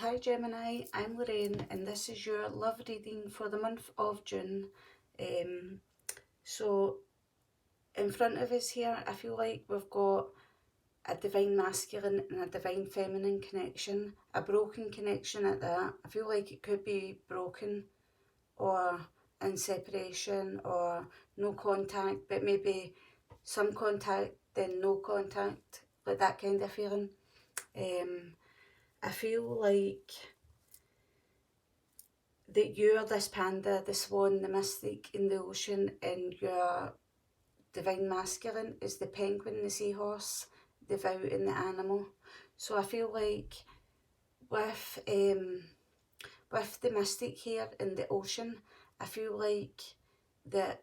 Hi Gemini, I'm Lorraine and this is your love reading for the month of June. So in front of us here, I feel like we've got a divine masculine and a divine feminine connection, a broken connection at that. I feel like it could be broken or in separation or no contact, but maybe some contact then no contact, like that kind of feeling. I feel like that you're this panda, the swan, the mystic in the ocean, and your divine masculine is the penguin, the seahorse, the vow and the animal. So I feel like with the mystic here in the ocean, I feel like that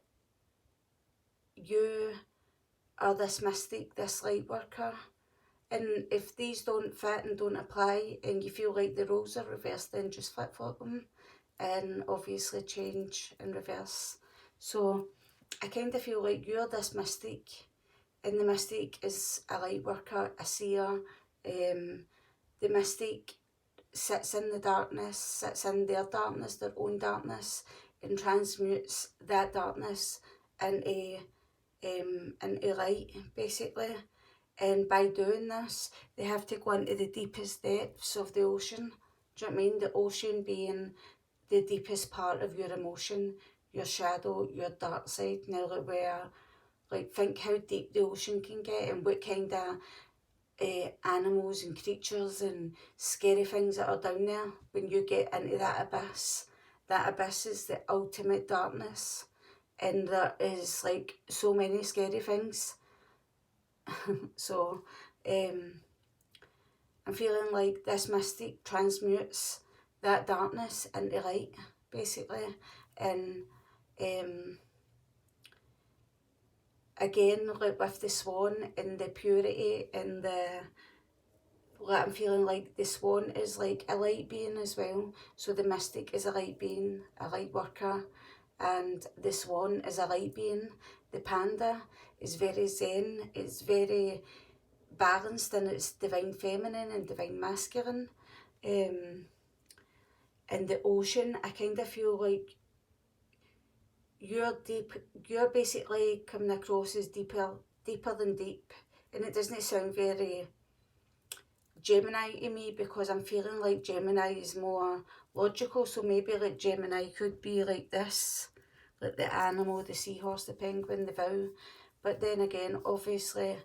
you are this mystic, this light worker. And if these don't fit and don't apply and you feel like the roles are reversed, then just flip-flop them and obviously change and reverse. So I kind of feel like you're this mystic, and the mystic is a light worker, a seer. The mystic sits in the darkness, sits in their darkness, their own darkness, and transmutes that darkness into light, basically. And by doing this, they have to go into the deepest depths of the ocean. Do you know what I mean? The ocean being the deepest part of your emotion, your shadow, your dark side. Now, think how deep the ocean can get and what kind of animals and creatures and scary things that are down there when you get into that abyss. That abyss is the ultimate darkness, and there is like so many scary things. So I'm feeling like this mystic transmutes that darkness into light, basically. And again, like with the swan and the purity and I'm feeling like the swan is like a light being as well. So the mystic is a light being, a light worker, and the swan is a light being. The panda is very zen, it's very balanced in its divine feminine and divine masculine. In the ocean, I kind of feel like you're basically coming across as deeper than deep, and it doesn't sound very Gemini to me, because I'm feeling like Gemini is more logical. So maybe like Gemini could be like this, like the animal, the seahorse, the penguin, the vow. But then again, obviously,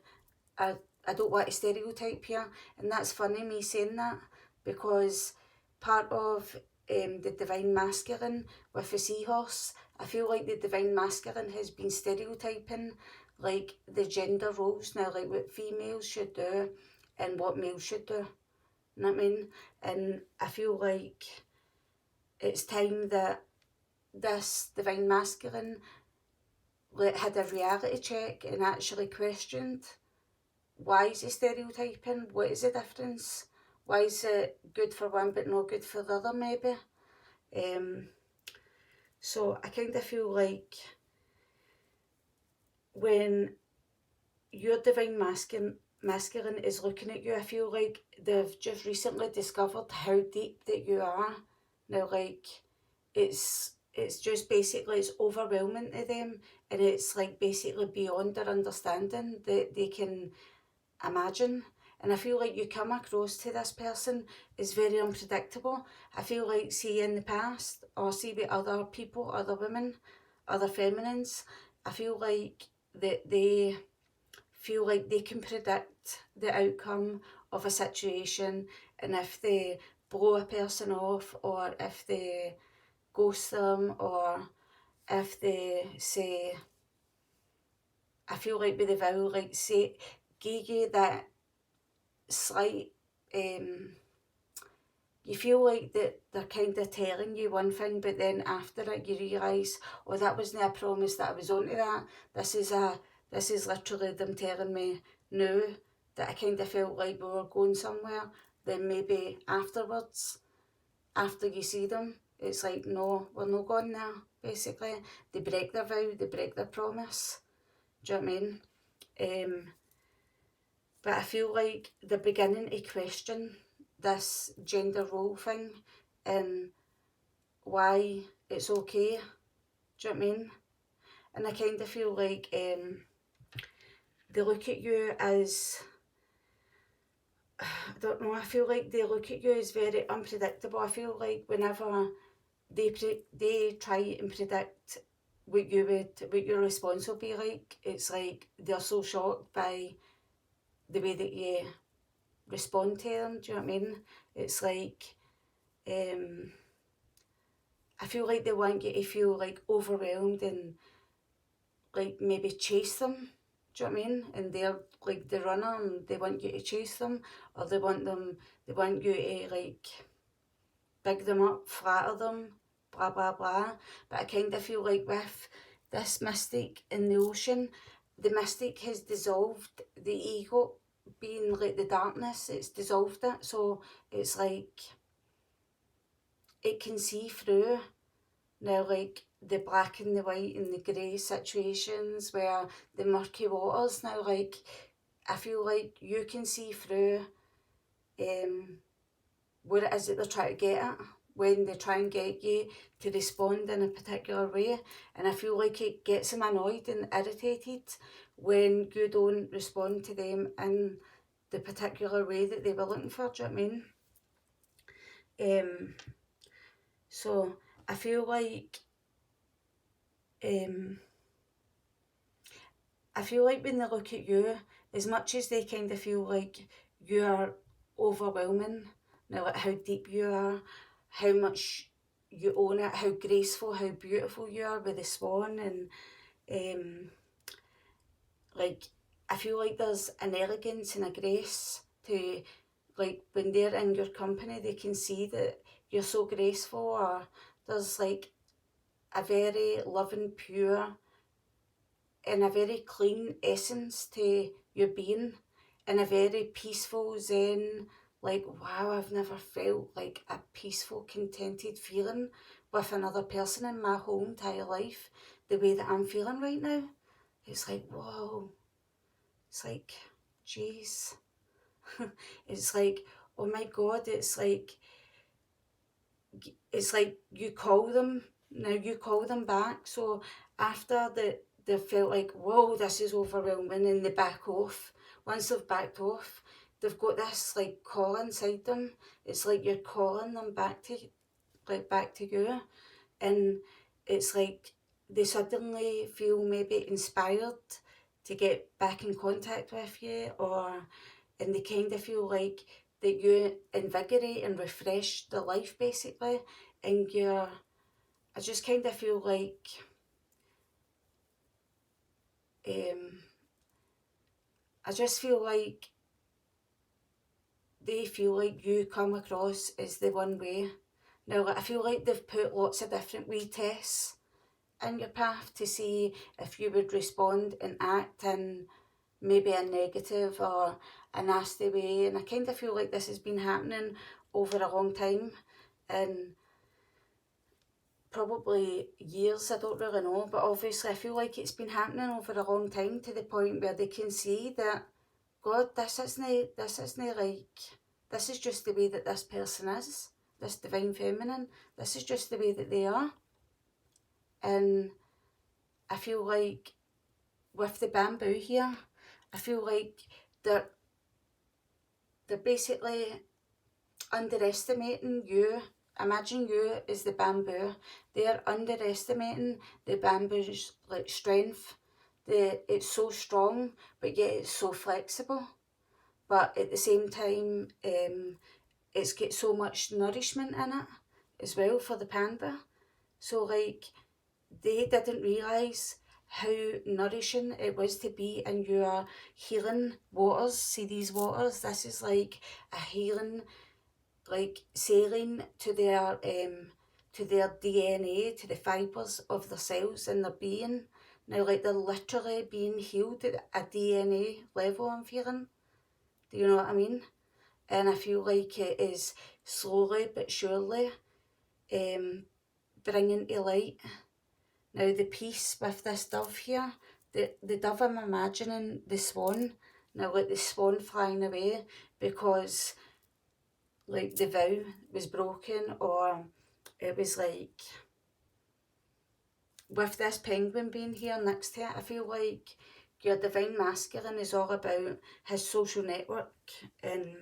I don't want to stereotype here, and that's funny me saying that, because part of the divine masculine with the seahorse, I feel like the divine masculine has been stereotyping like the gender roles now, like what females should do and what males should do. You know what I mean? And I feel like it's time that this divine masculine had a reality check and actually questioned, why is he stereotyping? What is the difference? Why is it good for one but not good for the other, maybe? So I kind of feel like when your divine masculine is looking at you, I feel like they've just recently discovered how deep that you are. Now, like, it's just basically, it's overwhelming to them, and it's like basically beyond their understanding that they can imagine. And I feel like you come across to this person is very unpredictable. I feel like, see in the past, or see with other people, other women, other feminines, I feel like that they feel like they can predict the outcome of a situation, and if they blow a person off, or if they ghost them, or if they say, I feel like with the vow, like say, give you that slight, you feel like that they're kind of telling you one thing, but then after it you realise, oh, that wasn't a promise that I was onto that. This is literally them telling me now that I kind of felt like we were going somewhere. Then maybe afterwards, after you see them, it's like, no, we're not going there, basically. They break their vow, they break their promise. Do you know what I mean? But I feel like they're beginning to question this gender role thing and why it's okay. Do you know what I mean? And I kind of feel like they look at you as, I don't know, I feel like they look at you as very unpredictable. I feel like whenever they try and predict what your response will be like, it's like they're so shocked by the way that you respond to them. Do you know what I mean? It's like, I feel like they want you to feel like overwhelmed and like maybe chase them. Do you know what I mean? And they're like the runner and they want you to chase them, or they want you to like big them up, flatter them, blah blah blah. But I kind of feel like with this mystic in the ocean, the mystic has dissolved the ego, being like the darkness, it's dissolved it. So it's like it can see through now, like the black and the white and the grey situations, where the murky waters now, like I feel like you can see through what it is that they're trying to get at when they try and get you to respond in a particular way. And I feel like it gets them annoyed and irritated when you don't respond to them in the particular way that they were looking for. Do you know what I mean? So I feel like when they look at you, as much as they kind of feel like you are overwhelming, now like how deep you are, how much you own it, how graceful, how beautiful you are with the swan, and like I feel like there's an elegance and a grace to, like when they're in your company, they can see that you're so graceful, or there's like a very loving, pure and a very clean essence to your being, and a very peaceful zen, like wow, I've never felt like a peaceful, contented feeling with another person in my whole entire life the way that I'm feeling right now. It's like, whoa, it's like, jeez. It's like, oh my god, it's like you call them, now you call them back. So after they felt like, whoa, this is overwhelming, and they back off. Once they've backed off, they've got this like call inside them. It's like you're calling them back to you, and it's like they suddenly feel maybe inspired to get back in contact with you, and they kind of feel like that you invigorate and refresh their life basically, and I just kind of feel like I just feel like they feel like you come across as the one way. Now, like, I feel like they've put lots of different wee tests in your path to see if you would respond and act in maybe a negative or a nasty way. And I kind of feel like this has been happening over a long time, and probably years, I don't really know, but obviously I feel like it's been happening over a long time, to the point where they can see that, God, this isn't like, this is just the way that this person is, this divine feminine, this is just the way that they are. And I feel like with the bamboo here, I feel like they're basically underestimating you. Imagine you as the bamboo. They're underestimating the bamboo's like strength. It's so strong, but yet it's so flexible. But at the same time, it's got so much nourishment in it as well for the panda. So like, they didn't realise how nourishing it was to be in your healing waters. See these waters? This is like a healing, like saline to their DNA, to the fibres of their cells and their being. Now, like, they're literally being healed at a DNA level, I'm feeling. Do you know what I mean? And I feel like it is slowly but surely bringing to light. Now, the piece with this dove here, the dove, I'm imagining the swan. Now, like the swan flying away, because like the vow was broken, or it was like, with this penguin being here next to it, I feel like your divine masculine is all about his social network, and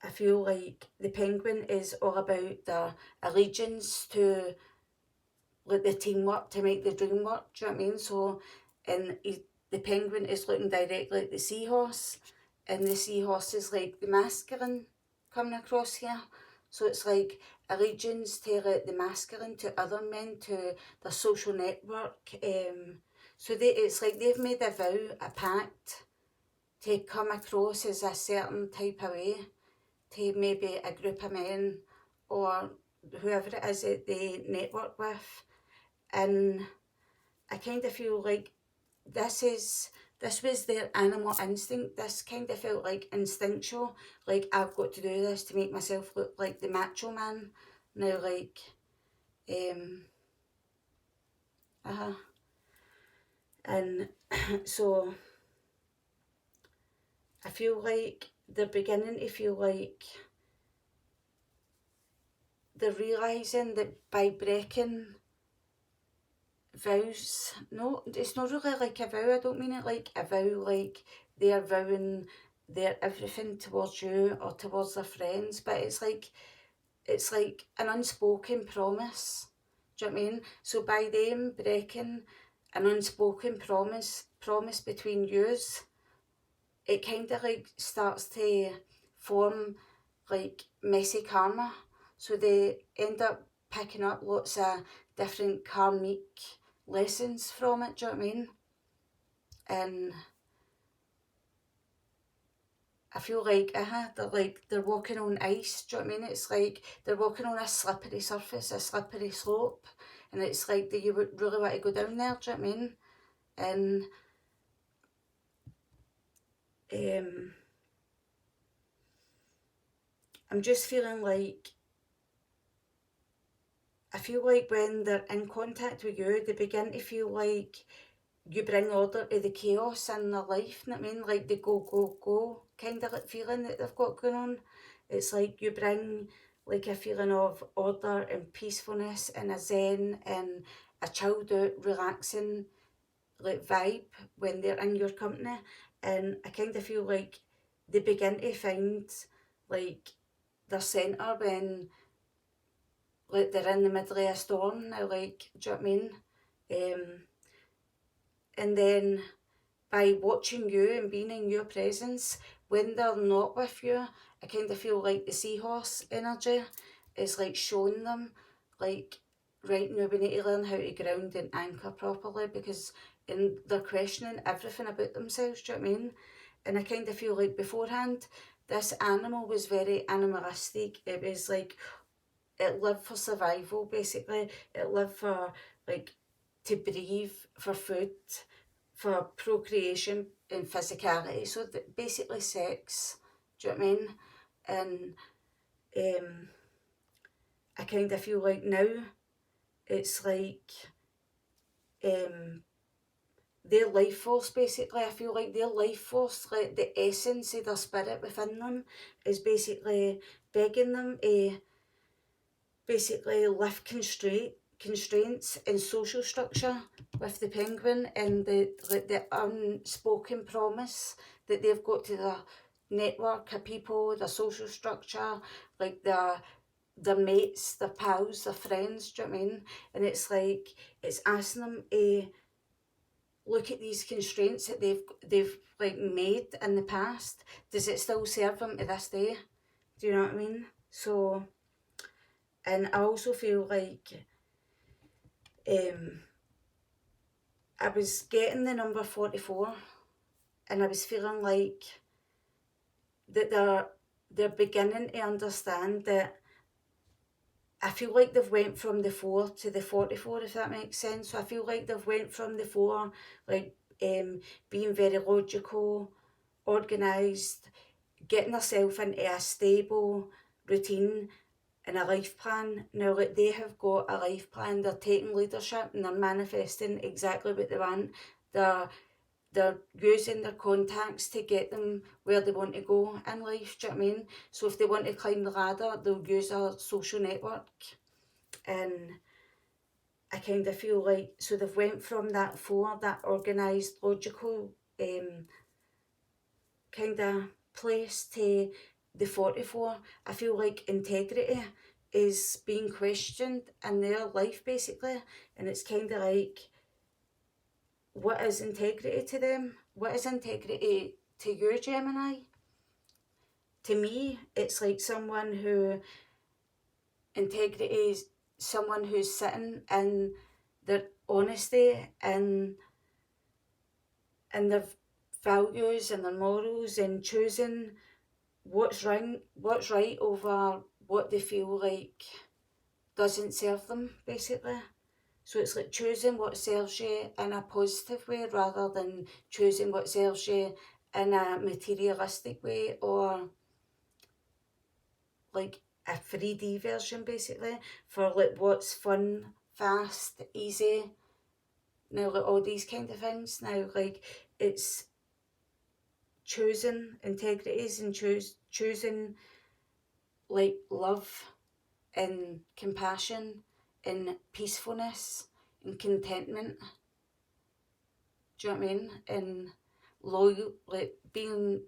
I feel like the penguin is all about the allegiance to like the teamwork to make the dream work, do you know what I mean? So, and the penguin is looking directly at the seahorse, and the seahorse is like the masculine coming across here. So it's like allegiance to like the masculine, to other men, to the social network. So it's like they've made a vow, a pact, to come across as a certain type of way to maybe a group of men or whoever it is that they network with. And I kind of feel like this was their animal instinct. This kind of felt like instinctual, like I've got to do this to make myself look like the macho man. Now, like, and so I feel like they're beginning to feel like they're realising that by breaking vows, no, it's not really like a vow, I don't mean it like a vow, like they're vowing their everything towards you or towards their friends, but it's like an unspoken promise, do you know what I mean? So by them breaking an unspoken promise between yous, it kind of like starts to form like messy karma. So they end up picking up lots of different karmic lessons from it, do you know what I mean? And I feel like they're walking on ice, do you know what I mean? It's like they're walking on a slippery surface, a slippery slope, and it's like, do you really want to go down there, do you know what I mean? And I'm just feeling like, I feel like when they're in contact with you, they begin to feel like you bring order to the chaos in their life, you know what I mean? Like the go, go, go kind of like feeling that they've got going on. It's like you bring like a feeling of order and peacefulness and a zen and a chilled out, relaxing like vibe when they're in your company. And I kind of feel like they begin to find like their centre when like they're in the middle of a storm now, like, do you know what I mean? And then by watching you and being in your presence, when they're not with you, I kind of feel like the seahorse energy is like showing them, like, right now we need to learn how to ground and anchor properly, because they're questioning everything about themselves, do you know what I mean? And I kind of feel like beforehand, this animal was very animalistic. It was like, it lived for survival, basically. It lived for, like, to breathe, for food, for procreation and physicality. So basically sex, do you know what I mean? And I kind of feel like now it's like their life force, basically. I feel like their life force, like the essence of their spirit within them, is basically begging them to basically lift constraints in social structure with the penguin, and the unspoken promise that they've got to the network of people, the social structure, like their mates, their pals, their friends, do you know what I mean? And it's like, it's asking them to look at these constraints that they've like made in the past. Does it still serve them to this day? Do you know what I mean? So, and I also feel like I was getting the number 44, and I was feeling like that they're beginning to understand that. I feel like they've went from the 4 to the 44, if that makes sense. So I feel like they've went from the 4, like, being very logical, organised, getting themselves into a stable routine and a life plan. Now, like, they have got a life plan, they're taking leadership and they're manifesting exactly what they want. They're they're using their contacts to get them where they want to go in life, do you know what I mean? So if they want to climb the ladder, they'll use a social network. And I kind of feel like, so they've went from that 4, that organised, logical kind of place, to the 44. I feel like integrity is being questioned in their life, basically. And it's kind of like, what is integrity to them? What is integrity to you, Gemini? To me, it's like someone who, integrity is someone who's sitting in their honesty and their values and their morals, and choosing what's right over what they feel like doesn't serve them, basically. So it's like choosing what serves you in a positive way rather than choosing what serves you in a materialistic way, or like a 3D version, basically, for like what's fun, fast, easy. Now, like all these kind of things. Now, like, it's choosing integrities and choosing like love and compassion and peacefulness and contentment. Do you know what I mean? And loyal, like being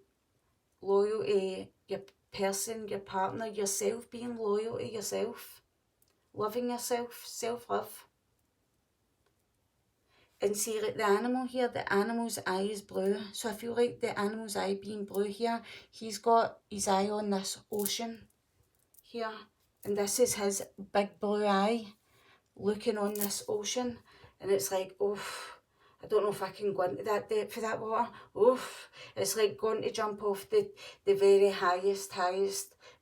loyal to your person, your partner, yourself, being loyal to yourself, loving yourself, self-love. And see, like the animal here, the animal's eye is blue. So I feel like the animal's eye being blue here, he's got his eye on this ocean here. And this is his big blue eye looking on this ocean. And it's like, oof, I don't know if I can go into that depth of that water. Oof, it's like going to jump off the very highest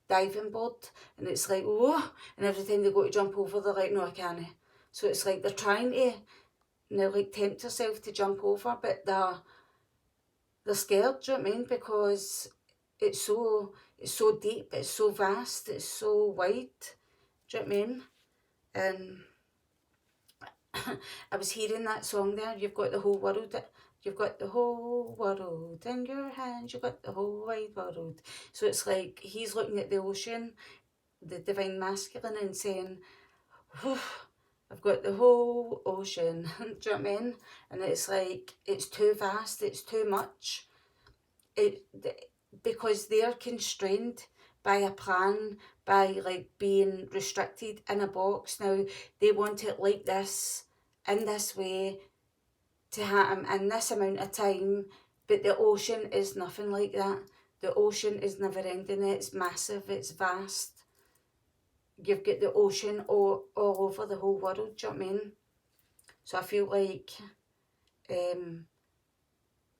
diving board. And it's like, oh, and every time they go to jump over, they're like, no, I can't. So it's like they're trying to now like tempt yourself to jump over, but they're scared, do you know what I mean? Because it's so deep, it's so vast, it's so wide, do you know what I mean? And I was hearing that song there, you've got the whole world in your hands, you've got the whole wide world. So it's like he's looking at the ocean, the divine masculine, and saying, whew, I've got the whole ocean, do you know what I mean? And it's like, it's too vast, it's too much. Because they're constrained by a plan, by like being restricted in a box. Now, they want it like this, in this way, to happen in this amount of time, but the ocean is nothing like that. The ocean is never ending, it's massive, it's vast. You've got the ocean all over the whole world, do you know what I mean? So I feel like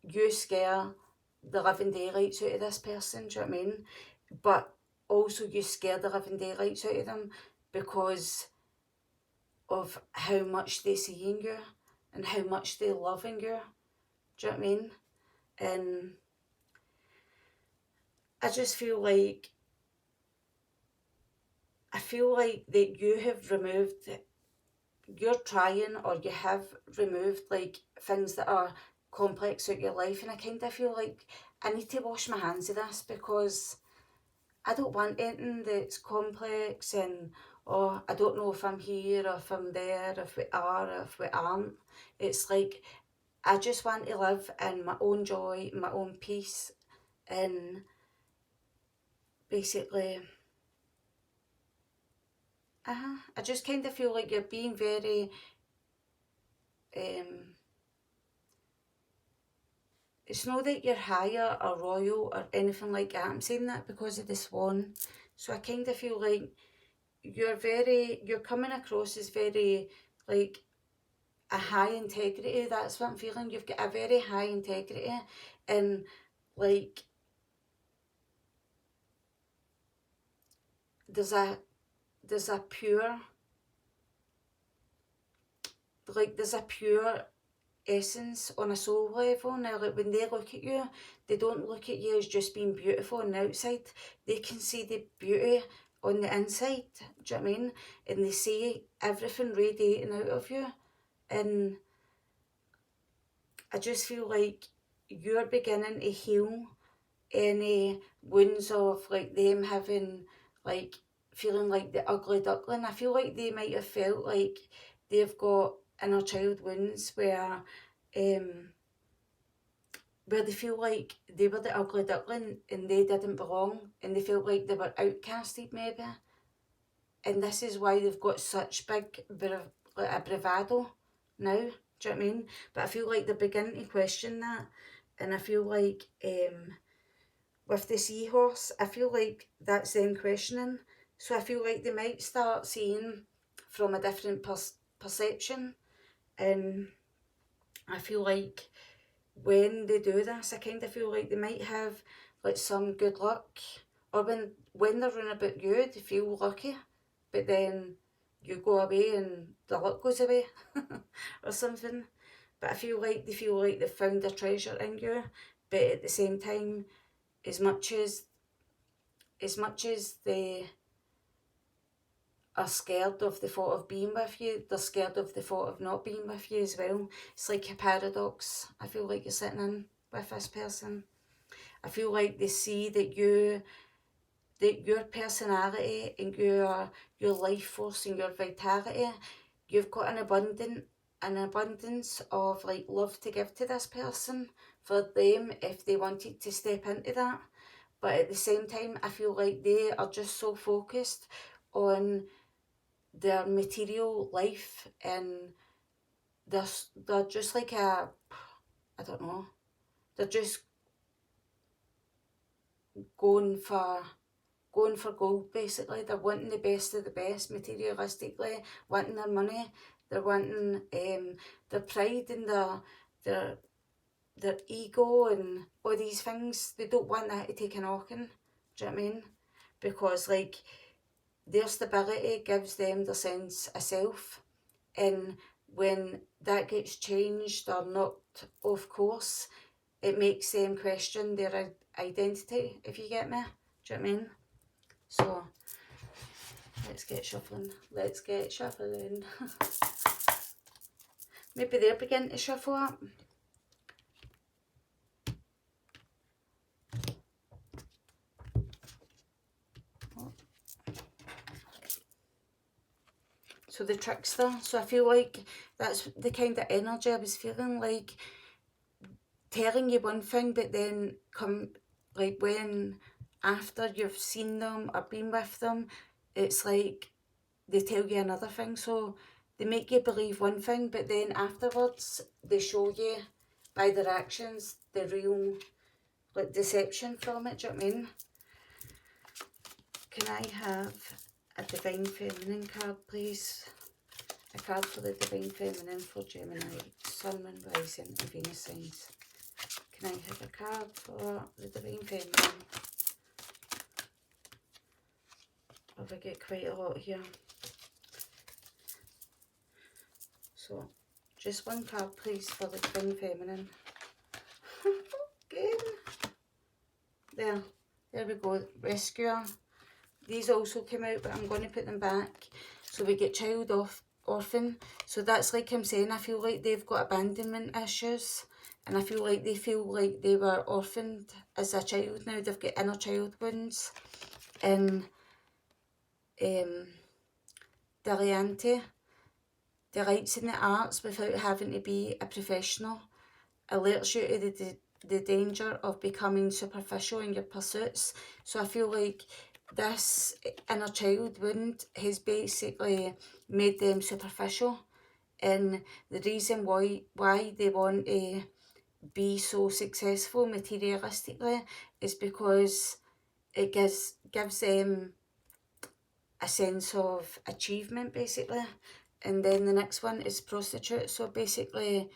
you scare the living daylights out of this person, do you know what I mean? But also you scare the living daylights out of them because of how much they see in you and how much they love in you, do you know what I mean? And I just feel like, that you have removed, you're trying, or you have removed like things that are complex out your life, and I kind of feel like I need to wash my hands of this, because I don't want anything that's complex and, oh, I don't know if I'm here or if I'm there, if we are or if we aren't. It's like, I just want to live in my own joy, my own peace, and basically, I just kind of feel like you're being very, it's not that you're higher or royal or anything like that. I'm saying that because of the swan. So I kind of feel like you're coming across as very, like, a high integrity. That's what I'm feeling. You've got a very high integrity, and like, there's a pure, there's a pure essence on a soul level. Now, like, when they look at you, they don't look at you as just being beautiful on the outside. They can see the beauty on the inside, do you know what I mean? And they see everything radiating out of you. And I just feel like you're beginning to heal any wounds of like them having like feeling like the ugly duckling. I feel like they might have felt like they've got inner child wounds where they feel like they were the ugly duckling and they didn't belong, and they felt like they were outcasted maybe. And this is why they've got such big a bravado now, do you know what I mean? But I feel like they're beginning to question that, and I feel like with the seahorse, I feel like that's them questioning. So I feel like they might start seeing from a different perception, and I feel like when they do this, I kind of feel like they might have like some good luck, or when they're running about you, they feel lucky, but then you go away and the luck goes away or something. But I feel like they feel like they've found a treasure in you, but at the same time, as much as they are scared of the thought of being with you, they're scared of the thought of not being with you as well. It's like a paradox I feel like you're sitting in with this person. I feel like they see that your personality and your life force and your vitality, you've got an abundance of like love to give to this person for them if they wanted to step into that. But at the same time, I feel like they are just so focused on their material life, and they're just like I don't know, they're just going for gold basically. They're wanting the best of the best materialistically, wanting their money, they're wanting their pride and their ego and all these things. They don't want that to take a knocking, do you know what I mean? Because like their stability gives them the sense of self, and when that gets changed or knocked off course, it makes them question their identity, if you get me, do you know what I mean? So let's get shuffling. Maybe they're beginning to shuffle up. So the trickster. So I feel like that's the kind of energy I was feeling, like telling you one thing, but then like when after you've seen them or been with them, it's like they tell you another thing. So they make you believe one thing, but then afterwards they show you by their actions the real like deception from it, do you know what I mean? Can I have a Divine Feminine card, please? A card for the Divine Feminine for Gemini, Sun, Moon, Rising and Venus signs. Can I have a card for the Divine Feminine? Oh, I get quite a lot here. So, just one card, please, for the Divine Feminine. Again. There we go. Rescuer. These also came out, but I'm going to put them back. So we get child orphan. So that's like I'm saying, I feel like they've got abandonment issues. And I feel like they were orphaned as a child. Now they've got inner child wounds. And Deliante delights in the arts without having to be a professional. Alerts you to the danger of becoming superficial in your pursuits. So I feel like this inner child wound has basically made them superficial, and the reason why they want to be so successful materialistically is because it gives them a sense of achievement basically. And then the next one is prostitute. So basically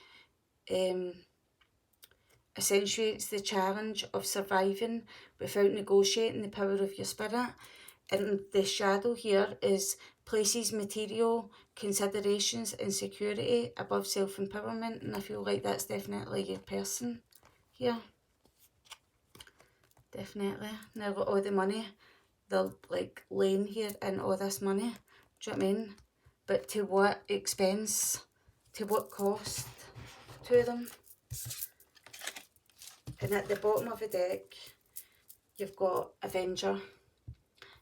accentuates the challenge of surviving without negotiating the power of your spirit. And the shadow here is places material considerations and security above self-empowerment, and I feel like that's definitely your person here. Definitely. Now got all the money, they're like laying here in all this money, do you know what I mean? But to what expense, to what cost to them? And at the bottom of the deck, you've got Avenger.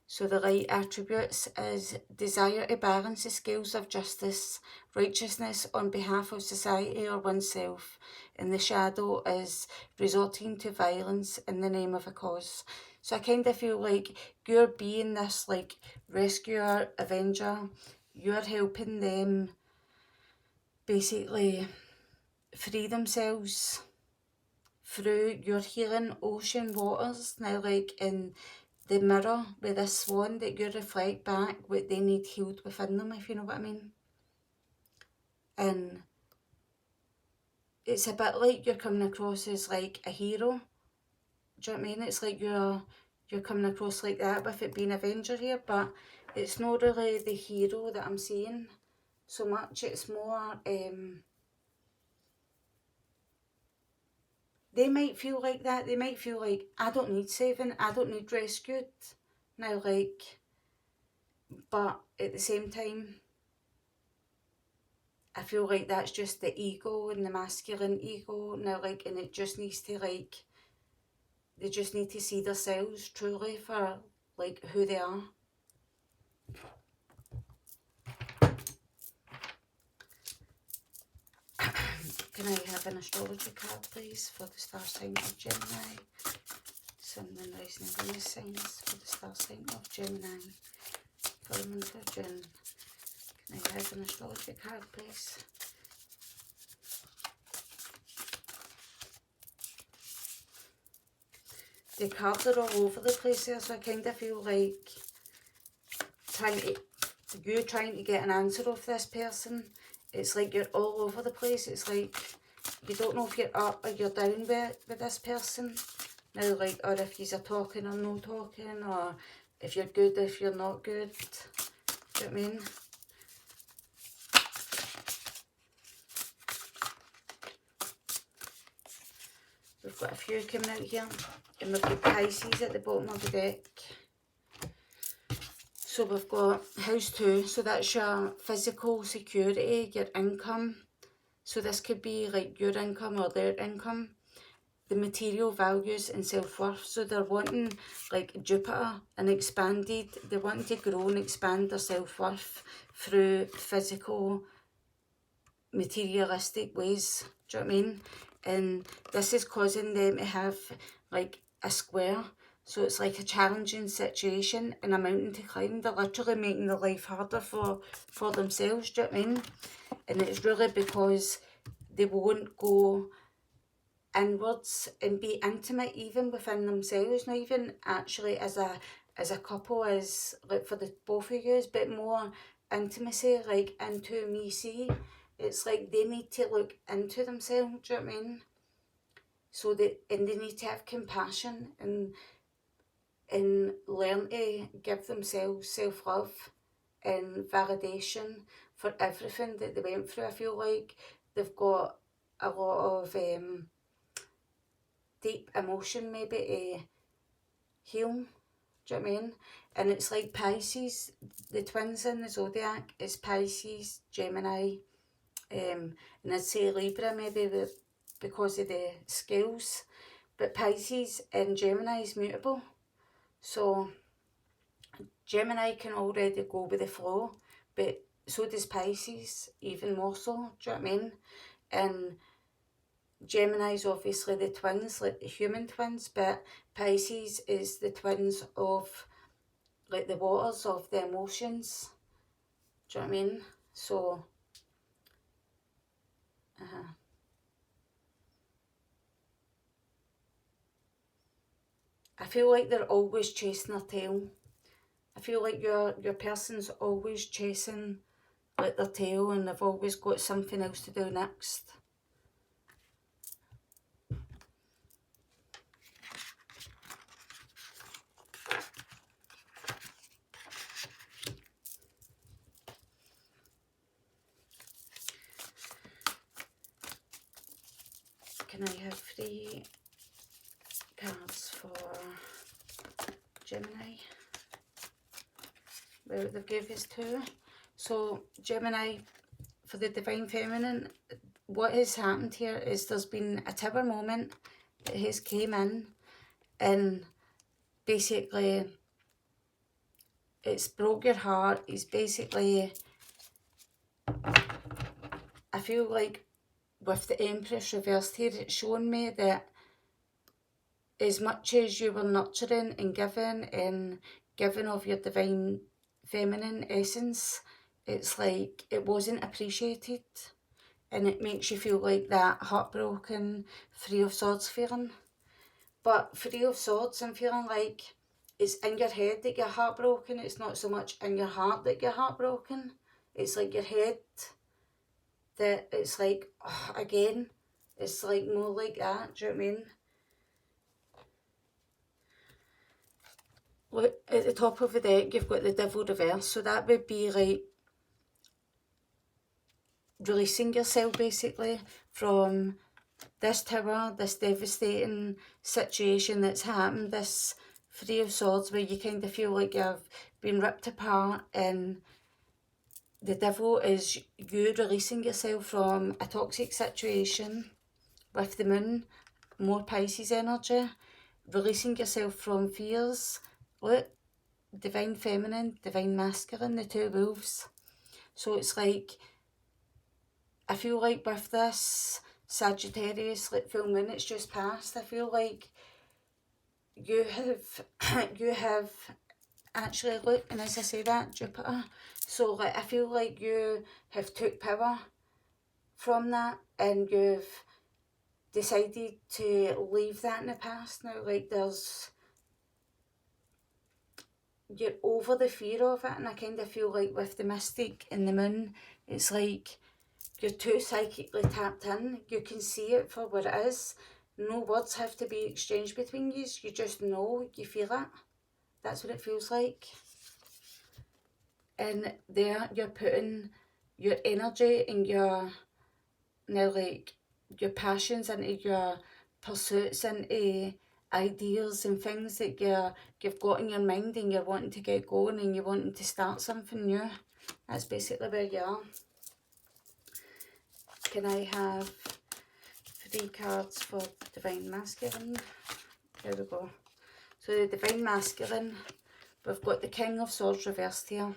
So the light attributes is desire to balance the scales of justice, righteousness on behalf of society or oneself. And the shadow is resorting to violence in the name of a cause. So I kind of feel like you're being this like rescuer, avenger. You're helping them basically free themselves through your healing ocean waters. Now, like in the mirror with this swan, that you reflect back what they need healed within them, if you know what I mean. And it's a bit like you're coming across as like a hero. Do you know what I mean? It's like you're coming across like that with it being Avenger here, but it's not really the hero that I'm seeing so much. It's more they might feel like that. They might feel like, I don't need saving, I don't need rescued. Now, like, but at the same time, I feel like that's just the ego and the masculine ego. Now, like, and it just needs to, like, they just need to see themselves truly for, like, who they are. Can I have an astrology card, please, for the star sign of Gemini? Sun, Moon, Rising, and Venus signs for the star sign of Gemini for the month of June. Can I have an astrology card, please? The cards are all over the place here, so I kind of feel like you're trying to get an answer off this person. It's like you're all over the place. It's like you don't know if you're up or you're down with this person. Now, like, or if you're talking or no talking, or if you're good, if you're not good. Do you know what I mean? We've got a few coming out here, and we've got Pisces at the bottom of the deck. So we've got house 2, so that's your physical security, your income. So this could be like your income or their income. The material values and self-worth. So they're wanting, like Jupiter, and expanded. They're wanting to grow and expand their self-worth through physical, materialistic ways. Do you know what I mean? And this is causing them to have like a square. So it's like a challenging situation and a mountain to climb. They're literally making their life harder for themselves. Do you know what I mean? And it's really because they won't go inwards and be intimate even within themselves, not even actually as a couple, as like for the both of you, but more intimacy, like into me see. It's like they need to look into themselves, do you know what I mean? So they need to have compassion and learn to give themselves self-love and validation for everything that they went through. I feel like they've got a lot of deep emotion maybe to heal. Do you know what I mean? And it's like Pisces, the twins in the zodiac is Pisces, Gemini, and I'd say Libra maybe because of the scales. But Pisces and Gemini is mutable. So Gemini can already go with the flow, but so does Pisces, even more so. Do you know what I mean? And Gemini is obviously the twins, like the human twins, but Pisces is the twins of like the waters of the emotions. Do you know what I mean? So, I feel like they're always chasing their tail. I feel like your person's always chasing like their tail, and they've always got something else to do next. Can I have 3 cards for Gemini? Well, they've given us 2. So Gemini, for the Divine Feminine, what has happened here is there's been a tower moment. It has came in and basically it's broke your heart. He's basically, I feel like with the Empress reversed here, it's shown me that as much as you were nurturing and giving of your divine feminine essence, it's like it wasn't appreciated, and it makes you feel like that heartbroken, Three of Swords feeling. But Three of Swords, I'm feeling like it's in your head that you're heartbroken. It's not so much in your heart that you're heartbroken. It's like your head that it's like, oh, again, it's like more like that, do you know what I mean? Look, at the top of the deck, you've got the Devil reverse, so that would be like releasing yourself basically from this tower, this devastating situation that's happened, this Three of Swords where you kind of feel like you've been ripped apart, and the Devil is you releasing yourself from a toxic situation with the Moon, more Pisces energy, releasing yourself from fears. Look, Divine Feminine, Divine Masculine, the two wolves. So it's like, I feel like with this Sagittarius like full moon it's just passed, I feel like you have actually, look, and as I say that, Jupiter, so like I feel like you have took power from that and you've decided to leave that in the past now. Like you're over the fear of it, and I kind of feel like with the Mystic and the Moon, it's like you're too psychically tapped in. You can see it for what it is. No words have to be exchanged between you. You just know, you feel it. That's what it feels like. And there you're putting your energy and your, now like, your passions into your pursuits, into ideas and things that you've got in your mind, and you're wanting to get going and you're wanting to start something new. That's basically where you are. Can I have 3 cards for Divine Masculine? There we go. So the Divine Masculine, we've got the King of Swords reversed here,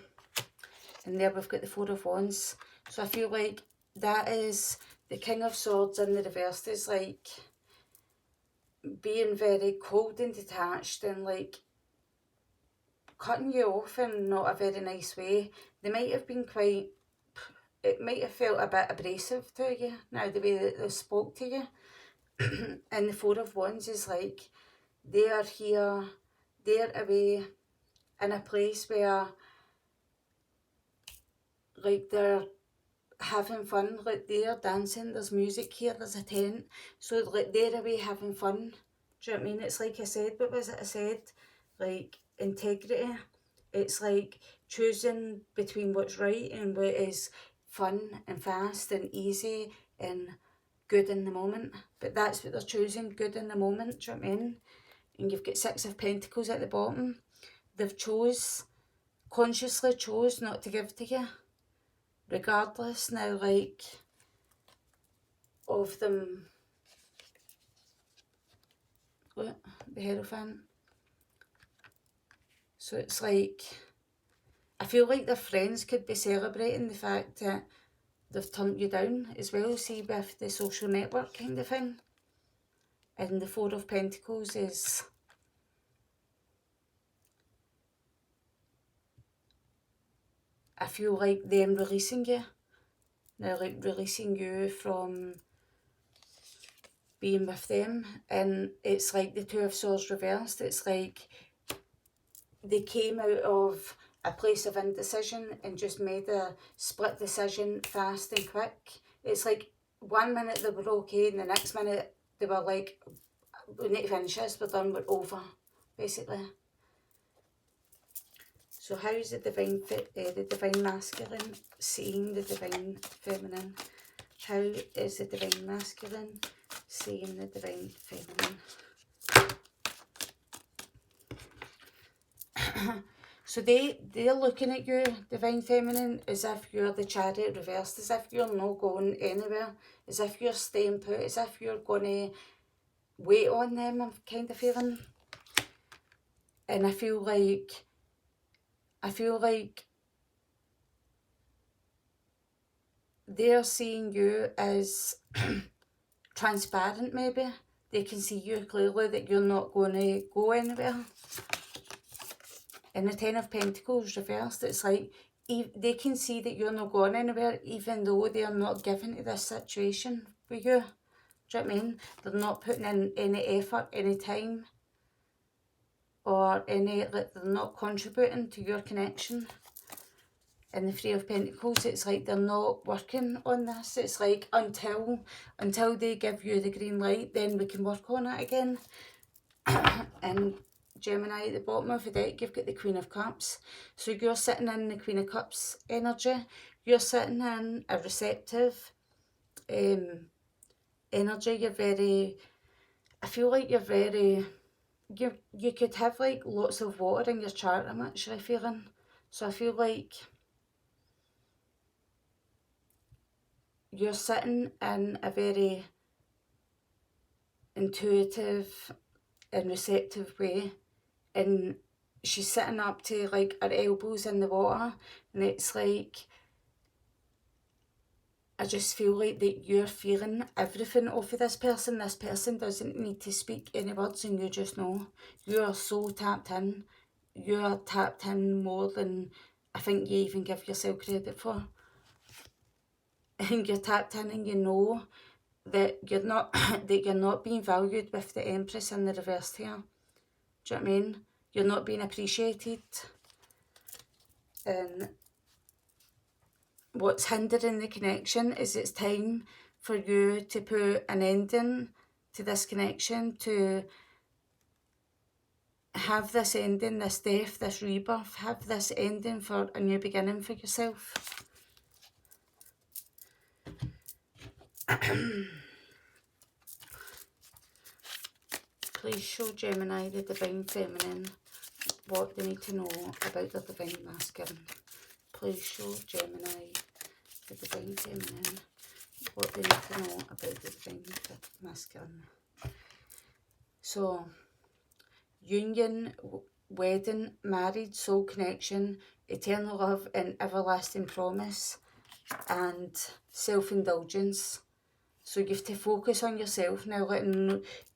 and there we've got the Four of Wands. So I feel like that is the King of Swords in the reverse is like being very cold and detached and like cutting you off in not a very nice way. They might have been quite, it might have felt a bit abrasive to you now, the way that they spoke to you. And the Four of Wands is like, they are here, they're away in a place where like they're having fun, like they're dancing, there's music here, there's a tent, so like they're away having fun. Do you know what I mean? It's like I said, what was it I said? Like integrity. It's like choosing between what's right and what is fun and fast and easy and good in the moment. But that's what they're choosing, good in the moment, do you know what I mean? And you've got Six of Pentacles at the bottom. They've consciously chose not to give to you, regardless now, like, of them. Look, the Hierophant. So it's like, I feel like their friends could be celebrating the fact that they've turned you down as well, see, with the social network kind of thing. And the Four of Pentacles is, I feel like them releasing you. They're like releasing you from being with them. And it's like the Two of Swords reversed. It's like they came out of a place of indecision and just made a split decision fast and quick. It's like 1 minute they were okay and the next minute they were like, we need to finish this, we're done, we're over, basically. So how is the Divine Masculine seeing the Divine Feminine? How is the Divine Masculine seeing the Divine Feminine? So they're looking at you, Divine Feminine, as if you're the Chariot reversed, as if you're not going anywhere, as if you're staying put, as if you're going to weight on them, I'm kind of feeling. And I feel like they're seeing you as transparent maybe. They can see you clearly that you're not going to go anywhere. And the Ten of Pentacles reversed, it's like they can see that you're not going anywhere even though they're not giving to this situation for you. Do you know what I mean? They're not putting in any effort, any time, or they're not contributing to your connection. And the Three of Pentacles, it's like they're not working on this. It's like until they give you the green light, then we can work on it again. And Gemini, at the bottom of the deck, you've got the Queen of Cups. So you're sitting in the Queen of Cups energy. You're sitting in a receptive energy. You're very, I feel like you're very, you could have like lots of water in your chart, I'm actually feeling. So I feel like you're sitting in a very intuitive and receptive way, and she's sitting up to like her elbows in the water, and it's like, I just feel like that you're feeling everything off of this person. This person doesn't need to speak any words and you just know. You are so tapped in. You are tapped in more than I think you even give yourself credit for. And you're tapped in and you know that you're not being valued with the Empress in the reverse here. Do you know what I mean? You're not being appreciated. And what's hindering the connection is it's time for you to put an ending to this connection, to have this ending, this death, this rebirth, have this ending for a new beginning for yourself. Please show Gemini, the Divine Feminine, what they need to know about the Divine Masculine. Please show Gemini, the Divine Feminine, what they need to know about the Divine Masculine. So, union, wedding, married, soul connection, eternal love and everlasting promise, and self-indulgence. So you have to focus on yourself now,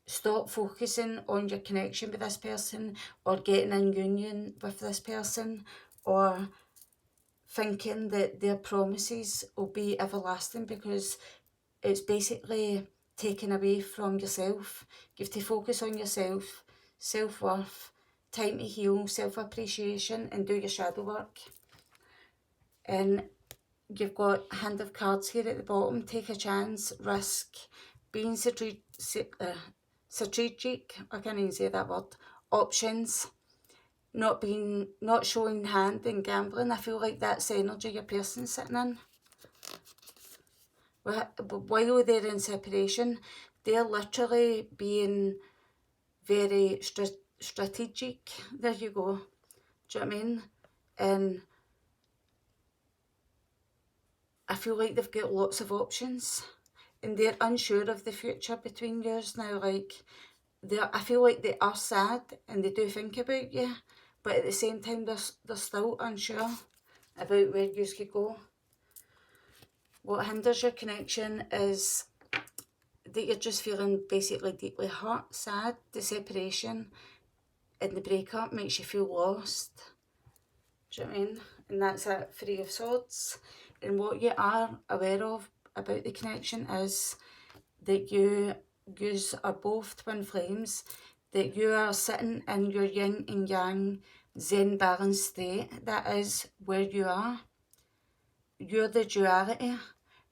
stop focusing on your connection with this person or getting in union with this person or thinking that their promises will be everlasting, because it's basically taken away from yourself. You have to focus on yourself, self-worth, time to heal, self-appreciation and do your shadow work. And you've got Hand of Cards here at the bottom. Take a chance, risk, being strategic, I can't even say that word, options, not showing hand and gambling. I feel like that's the energy your person's sitting in. While they're in separation, they're literally being very strategic. There you go. Do you know what I mean? And I feel like they've got lots of options and they're unsure of the future between yours now. Like, I feel like they are sad and they do think about you, but at the same time they're still unsure about where you could go. What hinders your connection is that you're just feeling basically deeply hurt, sad. The separation and the breakup makes you feel lost. Do you know what I mean? And that's that Three of Swords. And what you are aware of about the connection is that you are both twin flames, that you are sitting in your yin and yang zen balanced state. That is where you are. You're the duality.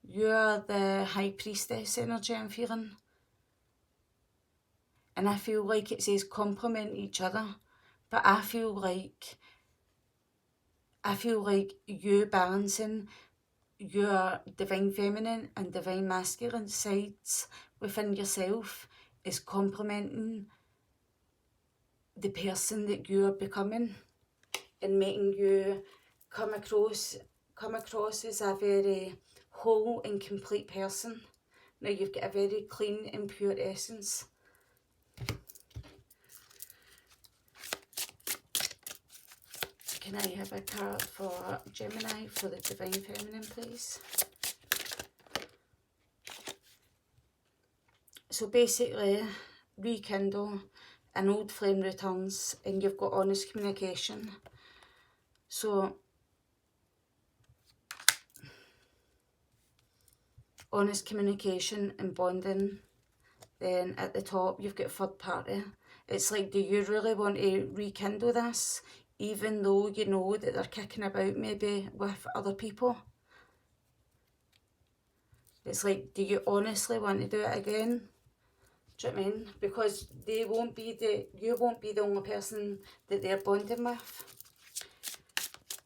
You're the high priestess energy I'm feeling. And I feel like it says complement each other, but I feel like you balancing your divine feminine and divine masculine sides within yourself is complementing the person that you are becoming and making you come across as a very whole and complete person. Now you've got a very clean and pure essence. can I have a card for Gemini for the Divine Feminine, please? So basically, rekindle, an old flame returns, and you've got honest communication. So, honest communication and bonding. Then at the top, you've got third party. It's like, do you really want to rekindle this, even though you know that they're kicking about maybe with other people? It's like, do you honestly want to do it again? Do you know what I mean? Because you won't be the only person that they're bonding with.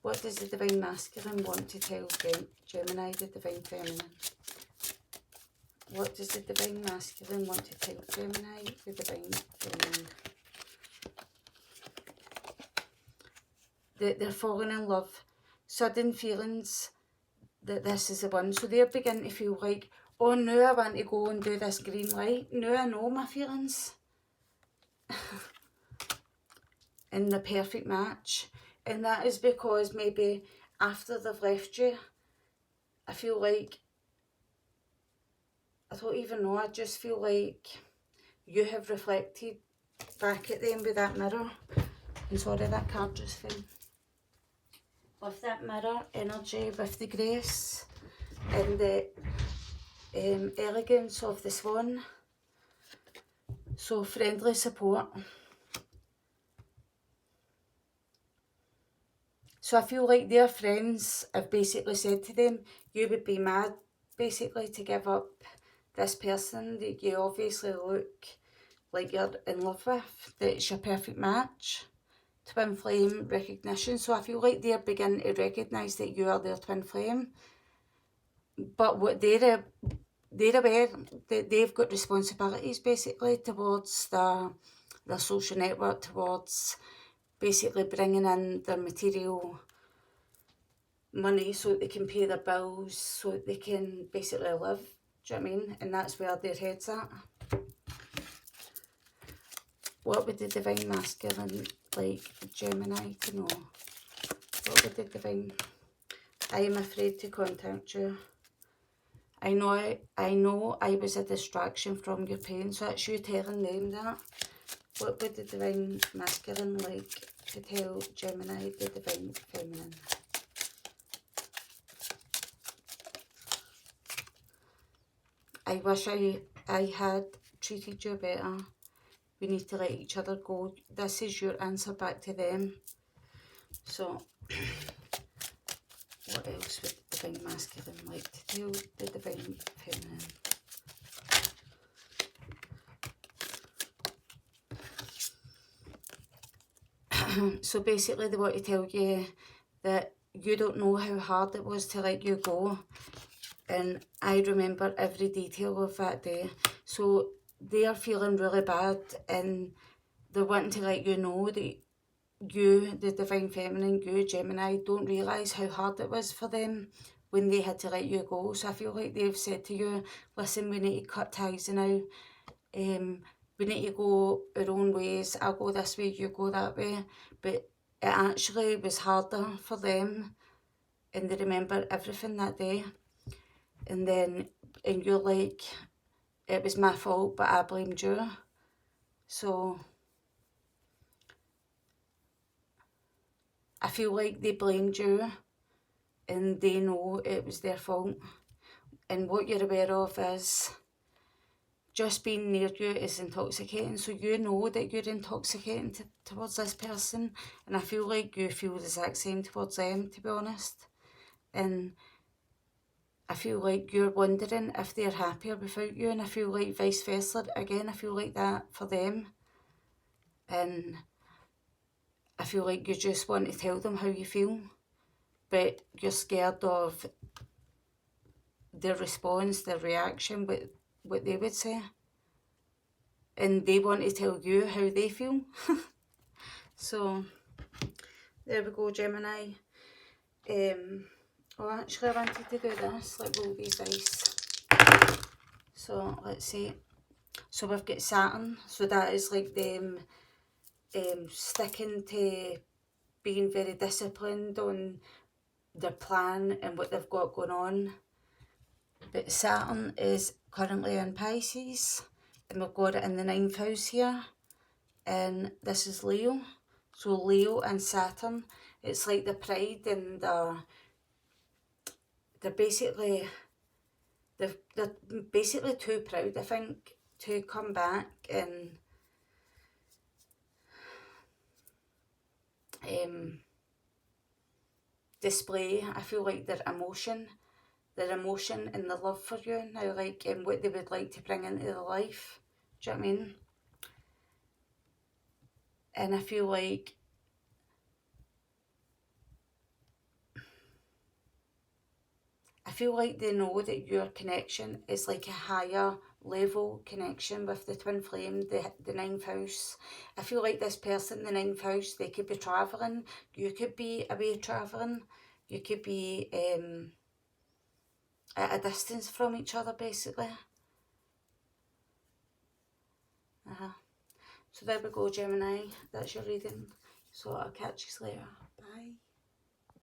What does the Divine Masculine want to tell Gemini, the Divine Feminine? What does the Divine Masculine want to tell Gemini, the Divine Feminine? That they're falling in love. Sudden feelings that this is the one. So they're beginning to feel like, oh, now I want to go and do this green light. Now I know my feelings. And the perfect match. And that is because maybe after they've left you, I feel like, I don't even know, I just feel like you have reflected back at them with that mirror. And sorry, that card just fell. With that mirror energy, with the grace and the elegance of the swan. So friendly support. So I feel like their friends have basically said to them, you would be mad basically to give up this person that you obviously look like you're in love with, that it's your perfect match. Twin flame recognition. So I feel like they're beginning to recognise that you are their twin flame. But what they're aware that they've got responsibilities basically towards their social network, towards basically bringing in their material money so that they can pay their bills, so that they can basically live. Do you know what I mean? And that's where their head's at. What would the Divine Masculine like Gemini to know? What would the Divine... I am afraid to contact you. I know I was a distraction from your pain. So that's you telling them that. What would the Divine Masculine like to tell Gemini, the Divine Feminine? I wish I had treated you better. We need to let each other go. This is your answer back to them. So, what else would the Divine Masculine like to tell the Divine Feminine? So basically they want to tell you that you don't know how hard it was to let you go. And I remember every detail of that day. So they are feeling really bad and they're wanting to let you know that you, the Divine Feminine, you, Gemini, don't realise how hard it was for them when they had to let you go. So I feel like they've said to you, listen, we need to cut ties now. We need to go our own ways. I'll go this way, you go that way. But it actually was harder for them. And they remember everything that day. And you're like, it was my fault, but I blamed you. So I feel like they blamed you and they know it was their fault. And what you're aware of is just being near you is intoxicating. So you know that you're intoxicating towards this person. And I feel like you feel the exact same towards them, to be honest. And I feel like you're wondering if they're happier without you. And I feel like vice versa. Again, I feel like that for them. And I feel like you just want to tell them how you feel. But you're scared of their response, their reaction, what they would say. And they want to tell you how they feel. So, there we go, Gemini. Oh, actually, I wanted to do this. Let roll these dice. So, let's see. So, we've got Saturn. So, that is like them sticking to being very disciplined on their plan and what they've got going on. But Saturn is currently in Pisces, and we've got it in the 9th house here, and this is Leo. So Leo and Saturn, it's like the pride, and they're basically too proud, I think, to come back and display, I feel like, their emotion and the love for you now, like, what they would like to bring into their life. Do you know what I mean? And I feel like they know that your connection is like a higher level connection with the twin flame, the 9th house. I feel like this person, the 9th house, they could be travelling. You could be away travelling. You could be at a distance from each other, basically. So there we go, Gemini. That's your reading. So I'll catch you later. Bye.